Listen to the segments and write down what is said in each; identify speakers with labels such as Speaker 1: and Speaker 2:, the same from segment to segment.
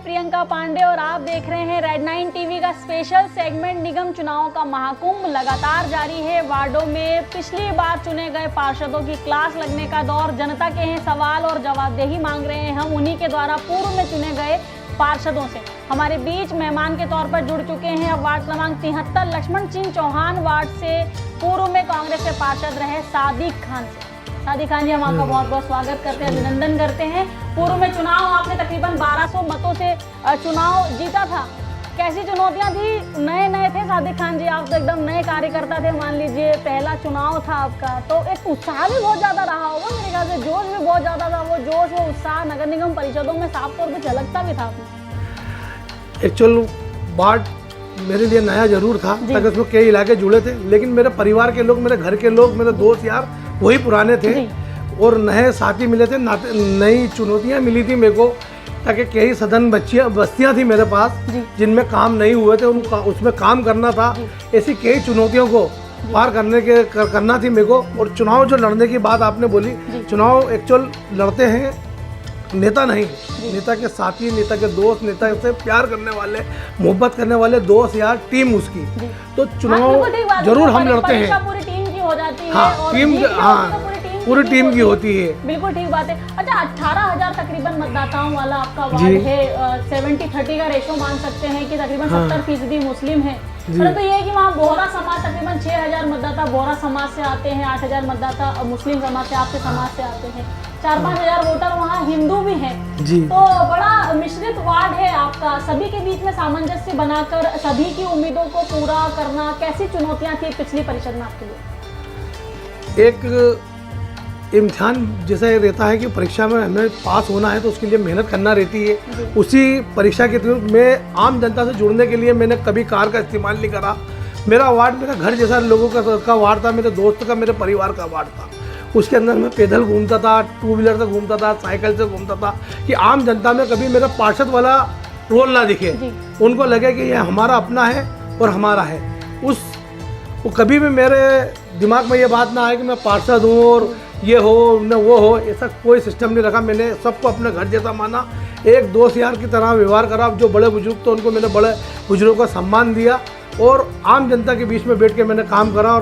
Speaker 1: प्रियंका पांडे और आप देख रहे हैं रेड 9 टीवी का स्पेशल सेगमेंट। निगम चुनाव का महाकुंभ लगातार जारी है। वार्डों में पिछली बार चुने गए पार्षदों की क्लास लगने का दौर। जनता के हैं सवाल और जवाबदेही मांग रहे हैं हम उन्हीं के द्वारा पूर्व में चुने गए पार्षदों से। हमारे बीच मेहमान के तौर पर जुड़ चुके हैं अब वार्ड क्रमांक 73 लक्ष्मण सिंह चौहान वार्ड से पूर्व में कांग्रेस से पार्षद रहे सादिक खान से। सादिक खान जी, हम आपका बहुत बहुत स्वागत करते हैं, अभिनंदन करते हैं। पूर्व में चुनाव आपने तकरीबन 1200 मतों से चुनाव जीता था। कैसी चुनौतियां थी? नए थे सादिक खान जी, आप तो एकदम नए कार्यकर्ता थे, मान लीजिए पहला चुनाव था आपका, तो एक उत्साह भी बहुत ज़्यादा रहा होगा मेरे ख्याल से, जोश भी बहुत ज़्यादा था। वो जोश वो उत्साह नगर निगम परिषदों में साफ तौर पर झलकता भी था।
Speaker 2: एक्चुअल वार्ड मेरे लिए नया जरूर था, ताकि उसमें कई इलाके जुड़े थे, लेकिन मेरे परिवार के लोग, मेरे घर के लोग, मेरे दोस्त यार वही पुराने थे और नए साथी मिले थे। नई चुनौतियां मिली थी मेरे को, ताकि कई सदन बस्तियां थी मेरे पास जिनमें काम नहीं हुए थे, उसमें काम करना था। ऐसी कई चुनौतियों को पार करना थी मेरे को। और चुनाव जो लड़ने की बात आपने बोली, चुनाव एक्चुअल लड़ते हैं नेता नहीं, नेता के साथी, नेता के दोस्त, नेता से प्यार करने वाले, मोहब्बत करने वाले दोस्त यार, टीम उसकी। तो चुनाव जरूर हम लड़ते हैं।
Speaker 1: पूरी टीम की हो जाती है।
Speaker 2: हाँ, टीम, हाँ, पूरी टीम की होती है।
Speaker 1: बिल्कुल ठीक बात है। अच्छा, 18,000 तकरीबन मतदाताओं वाला आपका वार्ड है। 70-30 का रेशो मान सकते हैं कि तकरीबन 70% मुस्लिम है। परंतु ये है कि वहाँ बोहरा समाज तकरीबन 6,000 मतदाता बोहरा समाज से आते हैं, 8,000 मतदाता मुस्लिम समाज से, आपके समाज से आते हैं, 4-5 हजार वोटर वहाँ हिंदू भी हैं। तो बड़ा मिश्रित वार्ड है आपका। सभी के बीच में सामंजस्य बनाकर सभी की उम्मीदों को पूरा करना, कैसी चुनौतियाँ थी पिछली परिषद में आपके लिए?
Speaker 2: एक इम्तिहान जैसा रहता है कि परीक्षा में हमें पास होना है तो उसके लिए मेहनत करना रहती है। उसी परीक्षा के थ्रू मैं आम जनता से जुड़ने के लिए मैंने कभी कार का इस्तेमाल नहीं करा। मेरा वार्ड मेरा घर जैसा लोगों का वार्ड था, मेरे दोस्त का, मेरे परिवार का वार्ड था। उसके अंदर मैं पैदल घूमता था, 2 व्हीलर से घूमता था, साइकिल से घूमता था, कि आम जनता में कभी मेरा पार्षद वाला रोल ना दिखे, उनको लगे कि ये हमारा अपना है और हमारा है। वो कभी भी मेरे दिमाग में ये बात ना आए कि मैं पार्षद हूँ और ये हो न वो हो, ऐसा कोई सिस्टम नहीं रखा। मैंने सबको अपने घर जैसा माना, एक दोस्त यार की तरह व्यवहार करा। जो बड़े बुजुर्ग तो उनको मैंने बड़े बुजुर्गों का सम्मान दिया और आम जनता के बीच में बैठ के मैंने काम करा।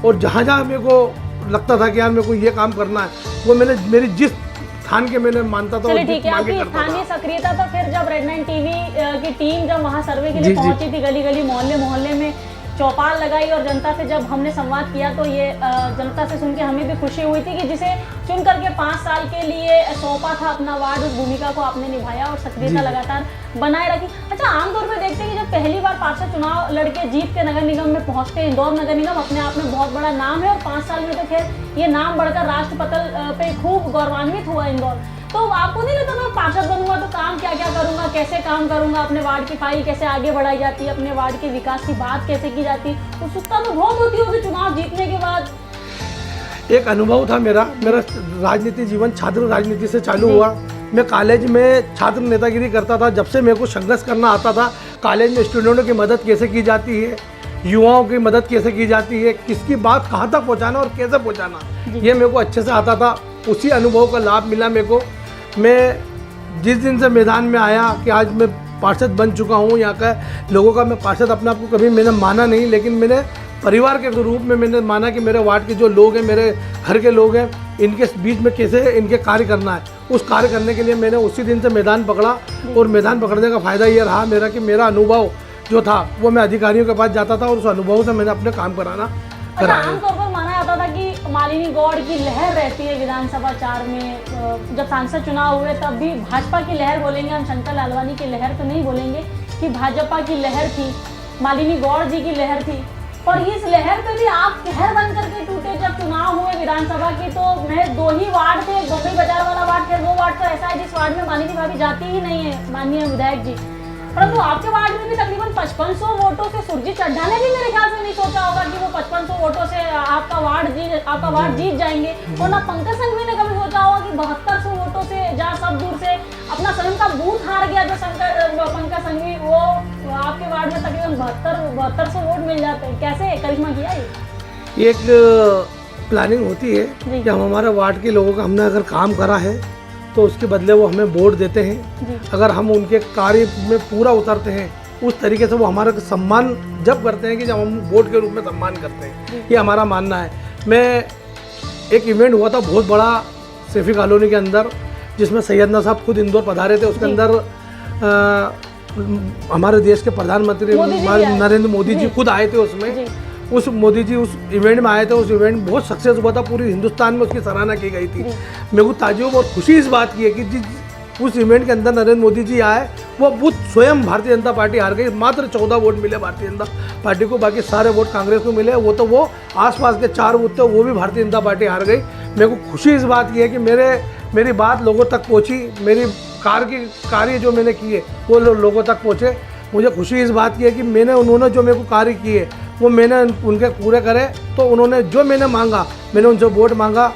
Speaker 2: और जहाँ जहाँ मेरे को लगता था कि यार मेरे को ये काम करना है, वो मैंने मेरी जिस स्थान के मैंने मानता था।
Speaker 1: चलिए ठीक है, आपकी स्थानीय सक्रियता तो फिर जब रेड 9 टीवी की टीम जब वहाँ सर्वे के लिए पहुंची थी, गली गली मोहल्ले में चौपाल लगाई और जनता से जब हमने संवाद किया, तो ये जनता से सुन के हमें भी खुशी हुई थी कि जिसे चुन करके 5 साल के लिए सौंपा था अपना वार्ड, उस भूमिका को आपने निभाया और सक्रियता लगातार बनाए रखी। अच्छा, आमतौर पर देखते हैं कि जब पहली बार पार्षद चुनाव लड़के जीत के नगर निगम में पहुंचते हैं, इंदौर नगर निगम अपने आप में बहुत बड़ा नाम है और 5 साल में तो खैर ये नाम बढ़कर राष्ट्रपटल पे खूब गौरवान्वित हुआ इंदौर। तो आपको नहीं लगता मैं पार्षद बनूंगा तो काम क्या क्या करूंगा, कैसे काम करूंगा, अपने वार्ड की फाइल कैसे आगे बढ़ाई जाती है, अपने वार्ड के विकास की बात कैसे की जाती है, उत्सुकता तो बहुत होती होगी चुनाव जीतने के बाद।
Speaker 2: एक अनुभव था मेरा राजनीति जीवन छात्र राजनीति से चालू हुआ। मैं कॉलेज में छात्र नेतागिरी करता था। जब से मेरे को संघर्ष करना आता था, कॉलेज में स्टूडेंटों की मदद कैसे की जाती है, युवाओं की मदद कैसे की जाती है, किसकी बात कहाँ तक पहुँचाना और कैसे पहुँचाना, ये मेरे को अच्छे से आता था। उसी अनुभव का लाभ मिला मेरे को। मैं जिस दिन से मैदान में आया कि आज मैं पार्षद बन चुका हूँ, यहाँ का लोगों का मैं पार्षद अपने आप को कभी मैंने माना नहीं, लेकिन मैंने परिवार के रूप में मैंने माना कि मेरे वार्ड के जो लोग हैं, मेरे घर के लोग हैं, इनके बीच में कैसे इनके कार्य करना है। उस कार्य करने के लिए मैंने उसी दिन से मैदान पकड़ा। और मैदान पकड़ने का फ़ायदा ये रहा मेरा कि मेरा अनुभव जो था वो मैं अधिकारियों के पास जाता था और उस अनुभव से मैंने अपने काम कराया।
Speaker 1: आमतौर पर माना जाता था कि मालिनी गौड़ की लहर रहती है विधानसभा 4 में। जब सांसद चुनाव हुए तब भी भाजपा की लहर बोलेंगे हम, शंकर लालवानी की लहर तो नहीं बोलेंगे, कि भाजपा की लहर थी, मालिनी गौड़ जी की लहर थी। और इस लहर पे भी आप कहर बन करके टूटे जब चुनाव हुए विधानसभा की। तो महज 2 ही वार्ड थे, बम्बई बाजार वाला वार्ड, फिर वो वार्ड तो ऐसा है जिस वार्ड में मालिनी भाभी जाती ही नहीं है, माननीय विधायक जी। परंतु आपके वार्ड में भी तकरीबन 5500 वोटों से सुरजीत चड्ढा ने भी मेरे ख्याल से नहीं सोचा होगा कि वो 5500 वोटों से आपका वार्ड जीत जाएंगे। और ना पंकज संघवी ने कभी सोचा होगा कि 7200 वोटों से जहाँ सब दूर से अपना स्वयं का बूथ हार गया जो पंकज संघवी, वो आपके वार्ड में तकरीबन 7200 वोट मिल जाते हैं। कैसे करिश्मा किया ये?
Speaker 2: एक प्लानिंग होती है कि हम हमारे वार्ड के लोगों का हमने अगर काम करा है तो उसके बदले वो हमें वोट देते हैं।
Speaker 1: जी।
Speaker 2: अगर हम उनके कार्य में पूरा उतरते हैं उस तरीके से वो हमारा सम्मान जब करते हैं कि जब हम वोट के रूप में सम्मान करते हैं, ये हमारा मानना है। मैं एक इवेंट हुआ था बहुत बड़ा सेफी कॉलोनी के अंदर, जिसमें सैयदना साहब खुद इंदौर पधारे थे। उसके अंदर हमारे देश के प्रधानमंत्री नरेंद्र मोदी जी खुद आए थे उसमें। उस मोदी जी उस इवेंट में आए थे। उस इवेंट बहुत सक्सेस हुआ था, पूरी हिंदुस्तान में उसकी सराहना की गई थी। मेरे को ताज्जुब और खुशी इस बात की है कि जिस उस इवेंट के अंदर नरेंद्र मोदी जी आए, वो बूथ स्वयं भारतीय जनता पार्टी हार गई। मात्र 14 वोट मिले भारतीय जनता पार्टी को, बाकी सारे वोट कांग्रेस को मिले। वो तो वो आसपास के 4 बूथ थे, वो भी भारतीय जनता पार्टी हार गई। मेरे को खुशी इस बात की है कि मेरी बात लोगों तक पहुंची, मेरी कार्य जो मैंने किए वो लोगों तक पहुंचे। मुझे खुशी इस बात की है कि उन्होंने जो मेरे को कार्य किए वो मैंने उनके पूरे करे। तो उन्होंने जो मैंने मांगा, मैंने उनसे वोट मांगा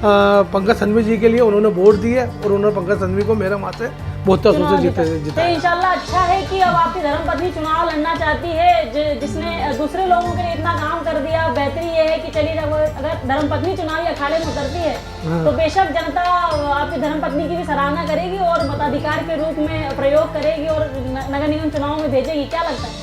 Speaker 2: पंकज संघवी जी के लिए, उन्होंने वोट दिए और उन्होंने पंकज संघवी को मेरे वहाँ से 7200 से जीते।
Speaker 1: तो इंशाल्लाह अच्छा है कि अब आपकी धर्मपत्नी चुनाव लड़ना चाहती है, जिसने दूसरे लोगों के लिए इतना काम कर दिया। बेहतरी ये है कि चलिए जब अगर धर्मपत्नी चुनावी अखाड़े में उतरती है तो बेशक जनता आपकी धर्मपत्नी की भी सराहना करेगी और मताधिकार के रूप में प्रयोग करेगी और नगर निगम चुनाव में भेजेगी। क्या लगता है?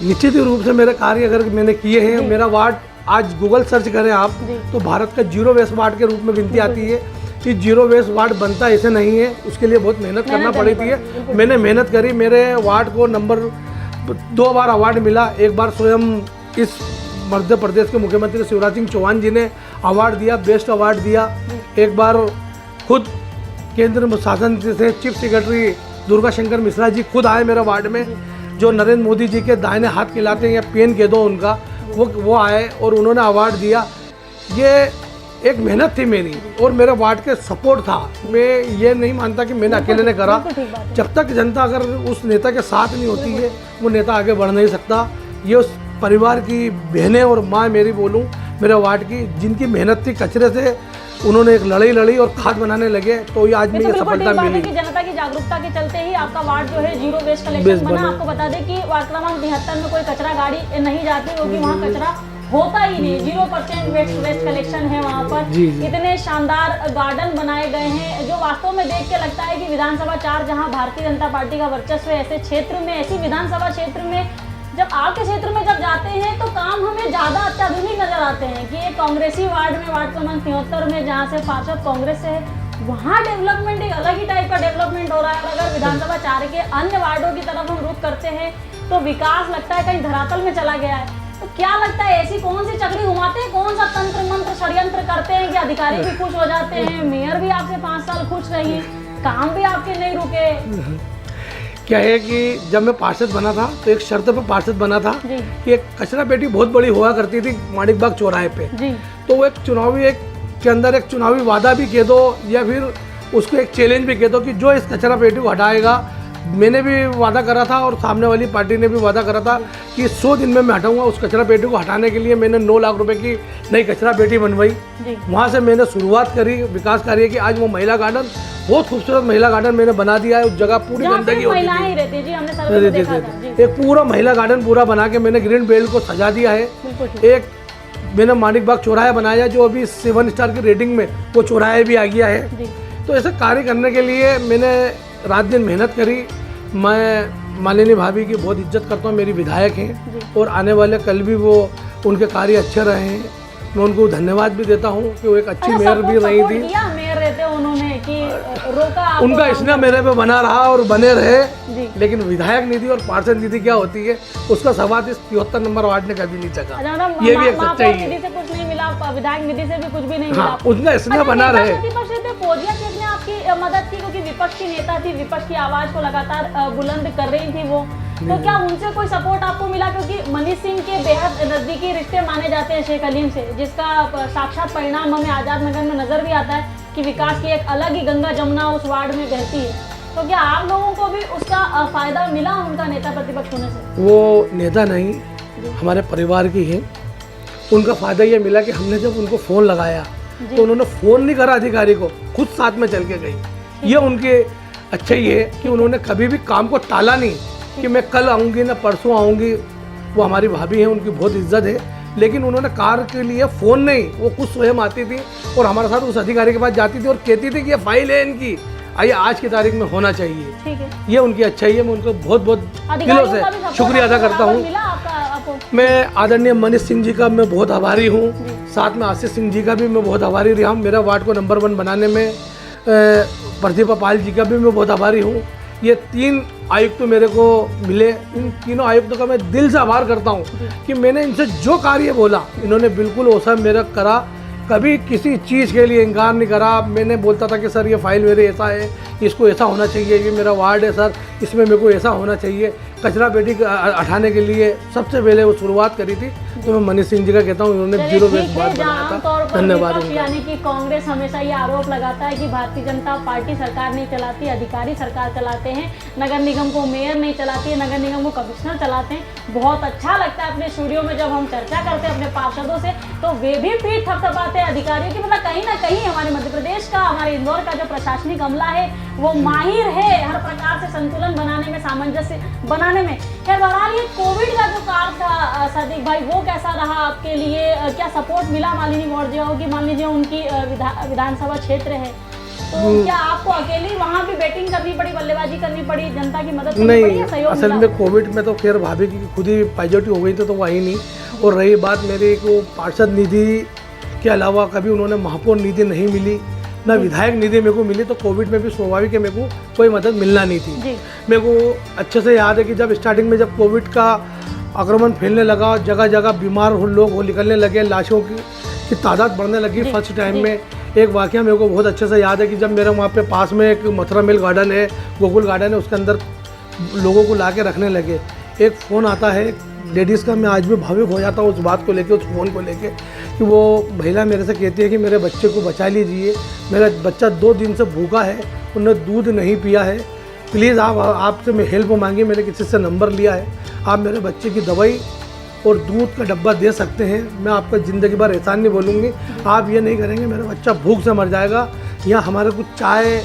Speaker 2: निश्चित ही रूप से मेरे कार्य अगर मैंने किए हैं, मेरा वार्ड आज गूगल सर्च करें आप तो भारत का 0 वेस्ट वार्ड के रूप में गिनती आती है कि 0 वेस्ट वार्ड बनता ऐसे नहीं है, उसके लिए बहुत मेहनत करना पड़ी थी। मैंने मेहनत करी, मेरे वार्ड को नंबर 2 बार अवार्ड मिला। एक बार स्वयं इस मध्य प्रदेश के मुख्यमंत्री शिवराज सिंह चौहान जी ने अवार्ड दिया, बेस्ट अवार्ड दिया। एक बार खुद केंद्र शासन से चीफ सेक्रेटरी दुर्गा शंकर मिश्रा जी खुद आए मेरे वार्ड में, जो नरेंद्र मोदी जी के दाहिने हाथ खिलाते हैं या पेन कह दो उनका, वो आए और उन्होंने अवार्ड दिया। ये एक मेहनत थी मेरी और मेरे वार्ड के सपोर्ट था। मैं ये नहीं मानता कि मैंने अकेले ने करा। जब तक जनता अगर उस नेता के साथ नहीं होती है वो नेता आगे बढ़ नहीं सकता। ये उस परिवार की बहनें और माँ मेरी बोलूँ मेरे वार्ड की, जिनकी मेहनत थी, कचरे से उन्होंने एक लड़ाई लड़ी और खाद बनाने लगे, तो ये आज मुझे सफलता मिली।
Speaker 1: कि जनता की जागरूकता के चलते ही आपका वार्ड जो है 0 वेस्ट कलेक्शन बना। आपको बता दें कि वार्ड क्रमांक 73 में कोई कचरा गाड़ी नहीं जाती, क्योंकि वहाँ कचरा होता ही नहीं। 0% वेस्ट कलेक्शन है वहाँ पर। इतने शानदार गार्डन बनाए गए हैं जो वास्तव में देख के लगता है कि विधानसभा 4 जहाँ भारतीय जनता पार्टी का वर्चस्व है, ऐसे क्षेत्र में, ऐसी विधानसभा क्षेत्र में जब आपके क्षेत्र में जब जाते हैं तो काम हमें ज़्यादा अत्याधुनिक नजर आते हैं कि एक कांग्रेसी वार्ड में, वार्ड क्रमांक 73 में, जहाँ से पार्षद कांग्रेस से है, वहाँ डेवलपमेंट एक अलग ही टाइप का डेवलपमेंट हो रहा है। और अगर विधानसभा 4 के अन्य वार्डों की तरफ हम रुख करते हैं तो विकास लगता है कहीं धरातल में चला गया है। तो क्या लगता है ऐसी कौन सी चक्री घुमाते हैं, कौन सा तंत्र मंत्र षड्यंत्र करते हैं कि अधिकारी भी खुश हो जाते हैं, मेयर भी आपसे 5 साल खुश रही, काम भी आपके नहीं रुके?
Speaker 2: क्या है कि जब मैं पार्षद बना था तो एक शर्त पे पार्षद बना था कि एक कचरा पेटी बहुत बड़ी हुआ करती थी माणिक बाग चौराहे पे। तो वो एक चुनावी वादा भी कह दो या फिर उसको एक चैलेंज भी कह दो कि जो इस कचरा पेटी को हटाएगा, मैंने भी वादा करा था और सामने वाली पार्टी ने भी वादा करा था कि 100 दिन में मैं हटाऊंगा। उस कचरा पेटी को हटाने के लिए मैंने 9 लाख रुपए की नई कचरा पेटी बनवाई। वहाँ से मैंने शुरुआत करी विकास कार्य की। आज वो महिला गार्डन, बहुत खूबसूरत महिला गार्डन मैंने बना दिया है। उस जगह पूरी गंदगी होती थी, एक पूरा महिला गार्डन पूरा बना के मैंने ग्रीन बेल्ट को सजा दिया है। एक मैंने माणिक बाग चौराहा बनाया जो अभी 7 स्टार की रेटिंग में वो चौराहा भी आ गया है। तो ऐसे कार्य करने के लिए मैंने रात दिन मेहनत करी। मैं मालिनी भाभी की बहुत इज्जत करता हूँ, मेरी विधायक हैं और आने वाले कल भी वो उनके कार्य अच्छे रहे हैं। मैं उनको धन्यवाद भी देता हूँ कि वो एक अच्छी मेयर भी रही थी।
Speaker 1: मेयर रहते उन्होंने कि रोका,
Speaker 2: उनका स्नेह मेरे पे बना रहा और बने रहे। लेकिन विधायक निधि और पार्षद निधि क्या होती है उसका सवाल इस 73 नंबर वार्ड ने कभी नहीं चखा। ये भी एक सच्चाई है।
Speaker 1: निधि से कुछ नहीं मिला, विधायक निधि से भी कुछ भी नहीं मिला।
Speaker 2: हाँ, उनका स्नेह बना रहे।
Speaker 1: फौजिया शेख ने आपकी मदद की क्योंकि विपक्ष की नेता थी, विपक्ष की आवाज को लगातार बुलंद कर रही थी वो। तो क्या उनसे कोई सपोर्ट आपको मिला? क्योंकि मनीष सिंह के बेहद नजदीकी रिश्ते माने जाते हैं शेख अलीम से, जिसका साक्षात परिणाम हमें आजाद नगर में नजर भी आता है कि विकास की एक अलग ही गंगा जमुना उस वार्ड में बहती है। तो क्या आप लोगों को भी उसका फायदा मिला उनका नेता प्रतिपक्ष होने से? वो
Speaker 2: नेता नहीं, हमारे परिवार की है। उनका फायदा ये मिला कि हमने जब उनको फोन लगाया तो उन्होंने फोन नहीं करा अधिकारी को, खुद साथ में चल के गई। ये उनके अच्छाई है कि उन्होंने कभी भी काम को टाला नहीं कि मैं कल आऊँगी ना परसों आऊँगी। वो हमारी भाभी हैं, उनकी बहुत इज्जत है। लेकिन उन्होंने कार के लिए फ़ोन नहीं, वो खुद स्वयं आती थी और हमारे साथ उस अधिकारी के पास जाती थी और कहती थी कि ये फाइल है इनकी, आइए आज की तारीख में होना चाहिए।
Speaker 1: ठीक है,
Speaker 2: ये उनकी अच्छाई है, मैं उनको बहुत बहुत दिलों
Speaker 1: अधिकारियों
Speaker 2: से
Speaker 1: का भी support
Speaker 2: शुक्रिया अदा
Speaker 1: आपको
Speaker 2: करता
Speaker 1: बराबर
Speaker 2: हूँ।
Speaker 1: मिला आपको?
Speaker 2: मैं आदरणीय मनीष सिंह जी का मैं बहुत आभारी हूँ, साथ में आशीष सिंह जी का भी मैं बहुत आभारी रहा हूँ। मेरा वार्ड को नंबर 1 बनाने में प्रतिभा पाल जी का भी मैं बहुत आभारी हूँ। ये 3 आयुक्त मेरे को मिले, इन तीनों आयुक्तों का मैं दिल से आभार करता हूँ कि मैंने इनसे जो कार्य बोला इन्होंने बिल्कुल वैसा मेरा करा, कभी किसी चीज़ के लिए इनकार नहीं करा। मैंने बोलता था कि सर ये फाइल मेरे ऐसा है, इसको ऐसा होना चाहिए, ये मेरा वार्ड है सर, इसमें मेरे को ऐसा होना चाहिए। कचरा पेटी हटाने के लिए सबसे पहले वो शुरुआत करी थी, तो मैं मनीष सिंह जी का कहता हूँ, उन्होंने
Speaker 1: चलिए,
Speaker 2: जीरो
Speaker 1: ठीक
Speaker 2: वेस्ट
Speaker 1: है,
Speaker 2: वार्ड
Speaker 1: जहाँ
Speaker 2: बनाया
Speaker 1: आमतौर
Speaker 2: था।
Speaker 1: पर
Speaker 2: धन्यवाद
Speaker 1: विपक्ष
Speaker 2: उनका।
Speaker 1: यानी कि कांग्रेस हमेशा ये आरोप लगाता है कि भारतीय जनता पार्टी सरकार नहीं चलाती, अधिकारी सरकार चलाते हैं, नगर निगम को मेयर नहीं चलाती है, नगर निगम को कमिश्नर चलाते हैं। बहुत अच्छा लगता है अपने स्टूडियो में जब हम चर्चा करते हैं अपने पार्षदों से, तो वे भी पीठ थपथपाते हैं अधिकारियों की। मतलब कहीं ना कहीं हमारे मध्य प्रदेश का, हमारे इंदौर का जो प्रशासनिक अमला है वो माहिर है हर प्रकार से संतुलन बनाने में, सामंजस्य बनाने में। खैर बहरहाल ये कोविड का जो काल था सादिक भाई, वो कैसा रहा आपके लिए? क्या सपोर्ट मिला मालिनी मौर्य की? मान लीजिए उनकी विधानसभा क्षेत्र है, तो क्या आपको अकेली वहाँ भी बैटिंग करनी पड़ी, बल्लेबाजी करनी पड़ी, जनता की मदद करनी पड़ी या
Speaker 2: नहीं,
Speaker 1: सहयोग
Speaker 2: असल
Speaker 1: मिला?
Speaker 2: में कोविड में तो खैर भाभी की खुद ही पॉजिटिव हो गई थी, तो वो आई नहीं। और रही बात मेरी को पार्षद निधि के अलावा कभी उन्होंने महापौर निधि नहीं मिली, ना विधायक निधि मेरे को मिली, तो कोविड में भी स्वाभाविक है मेरे को कोई मदद मिलना नहीं थी।
Speaker 1: जी।
Speaker 2: मेरे को अच्छे से याद है कि जब स्टार्टिंग में जब कोविड का आक्रमण फैलने लगा, जगह जगह बीमार लोग हो निकलने लगे, लाशों की तादाद बढ़ने लगी फर्स्ट टाइम में। एक वाकया मेरे को बहुत अच्छे से याद है कि जब मेरे वहाँ पे पास में एक मथुरा मिल गार्डन है, गोकुल गार्डन है, उसके अंदर लोगों को ला के रखने लगे। एक फ़ोन आता है लेडीज़ का, मैं आज भी भावुक हो जाता हूँ उस बात को लेके, उस फ़ोन को लेके, कि वो महिला मेरे से कहती है कि मेरे बच्चे को बचा लीजिए, मेरा बच्चा 2 दिन से भूखा है, उन्होंने दूध नहीं पिया है, प्लीज़ आप आपसे मैं हेल्प मांगी, मैंने किसी से नंबर लिया है, आप मेरे बच्चे की दवाई और दूध का डब्बा दे सकते हैं, मैं आपका ज़िंदगी भर एहसान नहीं बोलूँगी, आप ये नहीं करेंगे मेरा बच्चा भूख से मर जाएगा। यहाँ हमारे कुछ चाय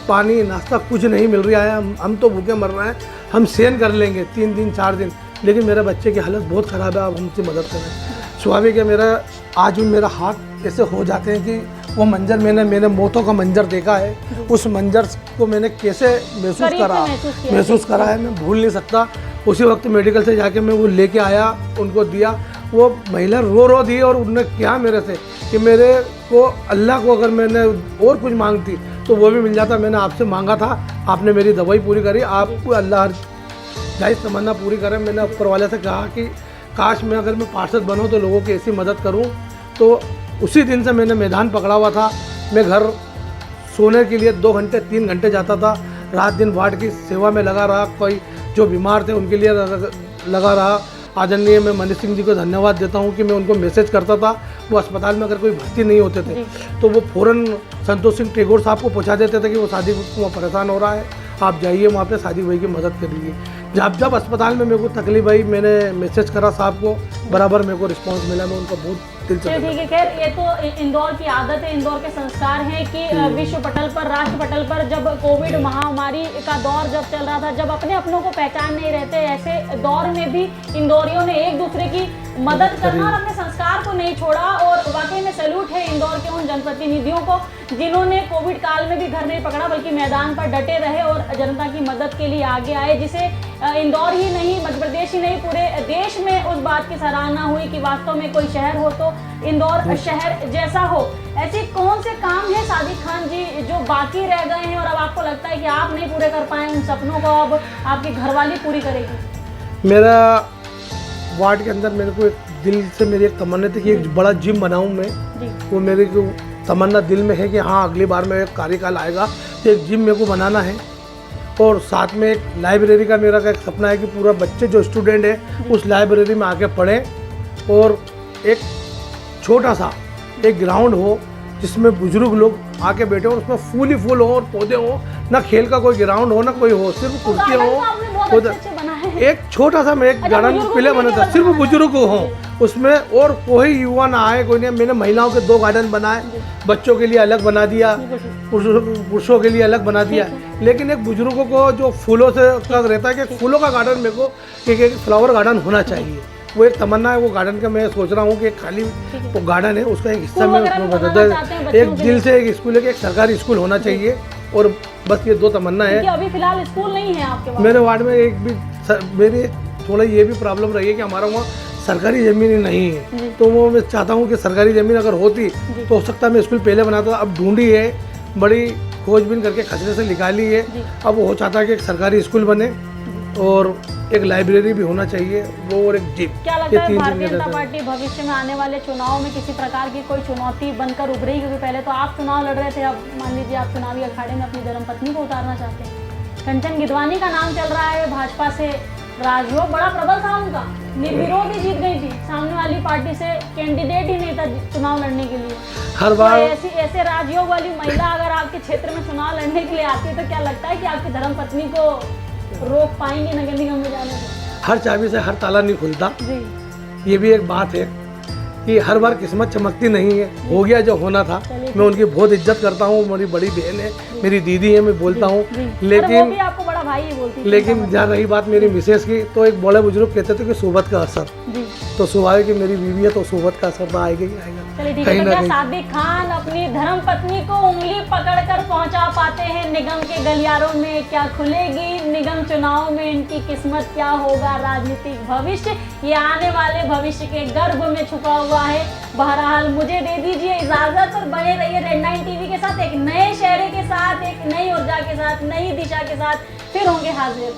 Speaker 2: पानी नाश्ता कुछ नहीं मिल रहा है, हम तो भूखे मर रहे हैं, हम सहन कर लेंगे 3 दिन 4 दिन, लेकिन मेरे बच्चे की हालत बहुत ख़राब है, आप हमसे मदद करें। स्वाभाविक है, मेरा आज भी मेरा हाथ ऐसे हो जाते हैं कि वो मंजर मैंने मौतों का मंजर देखा है, उस मंजर को मैंने कैसे महसूस करा है मैं भूल नहीं सकता। उसी वक्त मेडिकल से जाके मैं वो लेके आया, उनको दिया, वो महिला रो दी और उन्होंने क्या मेरे से कि मेरे को अल्लाह को अगर मैंने और कुछ मांगती तो वो भी मिल जाता, मैंने आपसे मांगा था, आपने मेरी दवाई पूरी करी, आपको अल्लाह जायज़ तमन्ना पूरी करे। मैंने ऊपर वाले से कहा कि काश मैं अगर मैं पार्षद बनूं तो लोगों की ऐसी मदद करूं। तो उसी दिन से मैंने मैदान पकड़ा हुआ था, मैं घर सोने के लिए 2 घंटे 3 घंटे जाता था, रात दिन वार्ड की सेवा में लगा रहा, कोई जो बीमार थे उनके लिए लगा रहा। आदरणीय मैं मनीष सिंह जी को धन्यवाद देता हूं कि मैं उनको मैसेज करता था, वो अस्पताल में अगर कोई भर्ती नहीं होते थे तो वो फ़ौरन संतोष सिंह टेगोर साहब को पहुंचा देते थे कि वो शादी वहाँ परेशान हो रहा है, आप जाइए वहाँ पे शादी भाई की मदद कर लीजिए। जब अस्पताल में मेरे को तकलीफ आई, मैंने मैसेज करा साहब को, बराबर मेरे को रिस्पांस मिला, मैं उनका बहुत दिल से
Speaker 1: ठीक है। खैर ये तो इंदौर की आदत है, इंदौर के संस्कार हैं कि विश्व पटल पर, राष्ट्र पटल पर जब कोविड महामारी का दौर जब चल रहा था, जब अपने अपनों को पहचान नहीं रहते, ऐसे दौर में भी इंदौरियों ने एक दूसरे की मदद करना और अपने संस्कार को नहीं छोड़ा। और वाकई में सैल्यूट है इंदौर के उन जनप्रतिनिधियों को जिन्होंने कोविड काल में भी घर नहीं पकड़ा, बल्कि मैदान पर डटे रहे और जनता की मदद के लिए आगे आए, जिसे इंदौर ही नहीं, मध्य प्रदेश ही नहीं, पूरे देश में उस बात की सराहना हुई कि वास्तव में कोई शहर हो तो इंदौर शहर जैसा हो। ऐसे कौन से काम है सादिक खान जी जो बाकी रह गए हैं और अब आपको लगता है कि आप नहीं पूरे कर पाए उन सपनों को, अब आपकी घरवाली पूरी करेगी?
Speaker 2: मेरा वार्ड के अंदर मेरे को एक दिल से मेरी एक तमन्ना थी कि एक बड़ा जिम बनाऊं मैं, वो मेरी को तमन्ना दिल में है कि हाँ अगली बार में एक कार्यकाल आएगा तो एक जिम मेरे को बनाना है। और साथ में एक लाइब्रेरी का मेरा का एक सपना है कि पूरा बच्चे जो स्टूडेंट है उस लाइब्रेरी में आके पढ़ें और एक छोटा सा एक ग्राउंड हो जिसमें बुजुर्ग लोग आके बैठे हो, उसमें फूल ही फूल हो और पौधे हो, ना खेल का कोई ग्राउंड हो ना कोई हो, सिर्फ कुर्सियाँ हो, एक छोटा सा मैं एक गार्डन प्ले बना था, सिर्फ बुजुर्ग हो उसमें, और कोई युवा ना आए, कोई नहीं। मैंने महिलाओं के 2 गार्डन बनाए, बच्चों के लिए अलग बना दिया, पुरुषों के लिए अलग बना दिया, लेकिन एक बुजुर्गों को जो फूलों से का रहता है कि फूलों का गार्डन मेरे को एक फ्लावर गार्डन होना चाहिए, वो एक तमन्ना है, वो गार्डन का मैं सोच रहा हूँ कि एक खाली वो गार्डन है उसका एक हिस्सा
Speaker 1: स्कूल
Speaker 2: मैं
Speaker 1: वगैरह
Speaker 2: उसमें
Speaker 1: भी
Speaker 2: बता
Speaker 1: बनाना चाहते हैं
Speaker 2: दूं।
Speaker 1: बच्चों
Speaker 2: एक
Speaker 1: के
Speaker 2: दिल
Speaker 1: लिए?
Speaker 2: से एक स्कूल है कि एक सरकारी स्कूल होना चाहिए, और बस ये 2 तमन्ना है।
Speaker 1: क्योंकि अभी फिलहाल स्कूल नहीं है आपके पास।
Speaker 2: मेरे वार्ड में एक भी मेरी थोड़ा ये भी प्रॉब्लम रही है कि हमारा वहाँ सरकारी ज़मीन नहीं है,
Speaker 1: जी।
Speaker 2: तो वो मैं चाहता हूँ कि सरकारी ज़मीन अगर होती तो हो सकता है मैं स्कूल पहले बनाता। अब ढूंढी है, बड़ी खोजबीन करके खसरे से निकाली है।
Speaker 1: जी।
Speaker 2: अब वो चाहता है कि एक सरकारी स्कूल बने और एक लाइब्रेरी भी होना चाहिए, वो और एक जिम।
Speaker 1: क्या
Speaker 2: ये
Speaker 1: लगता है
Speaker 2: 3
Speaker 1: भारतीय
Speaker 2: चीज़ें
Speaker 1: जनता
Speaker 2: रहता है।
Speaker 1: पार्टी भविष्य में आने वाले चुनाव में किसी प्रकार की कोई चुनौती बनकर उभरेगी? क्योंकि पहले तो आप चुनाव लड़ रहे थे, अब मान लीजिए आप चुनावी अखाड़े में अपनी धर्मपत्नी को उतारना चाहते हैं। कंचन गिदवानी का नाम चल रहा है भाजपा से, राजयोग बड़ा प्रबल था उनका, निर्विरोध ही जीत गई थी, सामने वाली पार्टी से कैंडिडेट ही नहीं था चुनाव लड़ने के लिए।
Speaker 2: हर
Speaker 1: तो
Speaker 2: बार
Speaker 1: ऐसे राजयोग वाली महिला अगर आपके क्षेत्र में चुनाव लड़ने के लिए आती है तो क्या लगता है कि आपकी धर्मपत्नी को रोक पाएंगे नगर निगम में जाने से?
Speaker 2: हर चाबी से हर ताला नहीं खुलता,
Speaker 1: जी
Speaker 2: ये भी एक बात है कि हर बार किस्मत चमकती नहीं है। हो गया जो होना था।
Speaker 1: चलिए
Speaker 2: मैं उनकी बहुत इज्जत करता हूँ, मेरी बड़ी बहन है, मेरी दीदी है, मैं बोलता हूँ।
Speaker 1: जी। अरे वो
Speaker 2: लेकिन
Speaker 1: भी आपको बड़ा भाई ही बोलती थी।
Speaker 2: लेकिन जहाँ रही बात मेरी मिसेस की, तो एक बड़े बुजुर्ग कहते थे कि सोबत का असर,
Speaker 1: जी
Speaker 2: तो स्वाभाविक कि मेरी बीवी है तो सोबत का असर तो आएगा ही आएगा।
Speaker 1: चलिए ठीक
Speaker 2: कहीं
Speaker 1: है। तो
Speaker 2: ना
Speaker 1: क्या
Speaker 2: कहीं
Speaker 1: सादिक खान अपनी धर्मपत्नी को उंगली पकड़कर पहुंचा पाते हैं निगम के गलियारों में? क्या खुलेगी निगम चुनाव में इनकी किस्मत? क्या होगा राजनीतिक भविष्य? ये आने वाले भविष्य के गर्भ में छुपा हुआ है। बहरहाल मुझे दे दीजिए इजाजत और बने रहिए रेड 9 टीवी के साथ, एक नए चेहरे के साथ, एक नई ऊर्जा के साथ, नई दिशा के साथ फिर होंगे हाजिर।